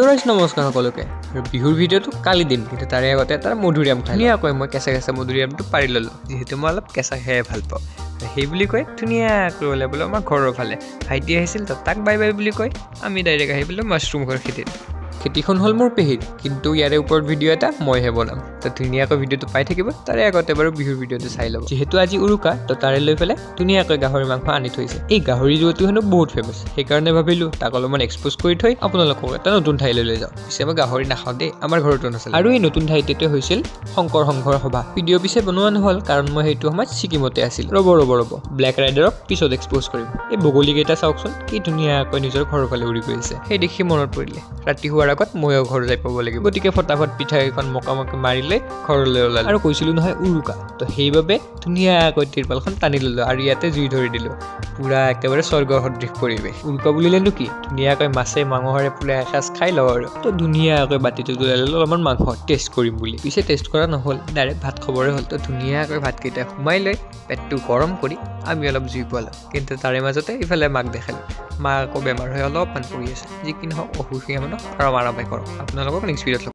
তোৰাইছ নমস্কাৰ সকলোকে আৰু বিহুৰ ভিডিঅ'টো কালি দিম কিন্তু তাৰে আগতে এটা মধুৰিআম খাই ধুনীয়াকৈ মই কেঁচা কেঁচা মধুৰিআমটো পাৰি ল'লোঁ যিহেতু মই অলপ কেঁচা খাই ভাল পাওঁ সেই বুলি কৈ ধুনীয়াকৈ ওলাই বোলে আমাৰ ঘৰৰ ফালে ভাইটি আহিছিল তাক বাই বাই বুলি কৈ আমি ডাইৰেক্ট আহি পেলাই মাছৰুম ঘৰ খেতিখন হ'ল মোৰ পেহীৰ কিন্তু ইয়াৰে ওপৰত ভিডিঅ' এটা মইহে বনাম তো ধুনীয়াকৈ ভিডিঅ'টো পাই থাকিব তাৰে আগতে বাৰু বিহুৰ ভিডিঅ'টো চাই ল'ব যিহেতু আজি উৰুকা তো তাৰে লৈ পেলাই ধুনীয়াকৈ গাহৰি মাংস আনি থৈছে এই গাহৰি জুইটো হেনো বহুত ফেমাছ সেইকাৰণে ভাবিলোঁ তাক অলপমান এক্সপ'জ কৰি থৈ আপোনালোকক এটা নতুন ঠাইলৈ লৈ যাওঁ পিছে মই গাহৰি নাখাওঁ দেই আমাৰ ঘৰতো নাছিল আৰু এই নতুন ঠাইটোতে হৈছিল শংকৰ সংঘৰ সভা ভিডিঅ' পিছে বনোৱা নহ'ল কাৰণ মই সেইটো সময়ত ছিকিমতে আছিল ৰ'ব ব্লেক ৰাইডাৰক পিছত এক্সপ'জ কৰিম এই বগলীকেইটা চাওকচোন কি ধুনীয়াকৈ নিজৰ ঘৰৰ ফালে উৰি গৈছে সেই দেখি মনত পৰিলে ৰাতি হোৱাৰ আগত ময়ো ঘৰ যাই পাব লাগিব গতিকে ফটাফট পিঠা এখন মকামকি মাৰি লৈ ঘৰলৈ ওলালোঁ আৰু কৈছিলোঁ নহয় উৰুকা তো সেইবাবে ধুনীয়াকৈ তিৰপালখন টানি ল'লোঁ আৰু ইয়াতে জুই ধৰি দিলোঁ পুৰা একেবাৰে স্বৰ্গ সদৃশ পৰিৱেশ উৰুকা বুলিলেনো কি ধুনীয়াকৈ মাছে মাংসৰে পুৰা এসাঁজ খাই লওঁ আৰু তো ধুনীয়াকৈ বাতিটো তুলাই ল'লোঁ অলপমান মাংস টেষ্ট কৰিম বুলি পিছে টেষ্ট কৰা নহ'ল ডাইৰেক্ট ভাত খবৰে হ'ল তো ধুনীয়াকৈ ভাতকেইটা সোমাই লৈ পেটটো গৰম কৰি আমি অলপ জুই পোৱালোঁ কিন্তু তাৰে মাজতে ইফালে মাক দেখালোঁ মা আকৌ বেমাৰ হৈ অলপমান পৰি আছে যি কি নহওক অসুখীয়া মানুহ আৰামে কৰক আপোনালোকক নেক্সট ভিডিঅ'ত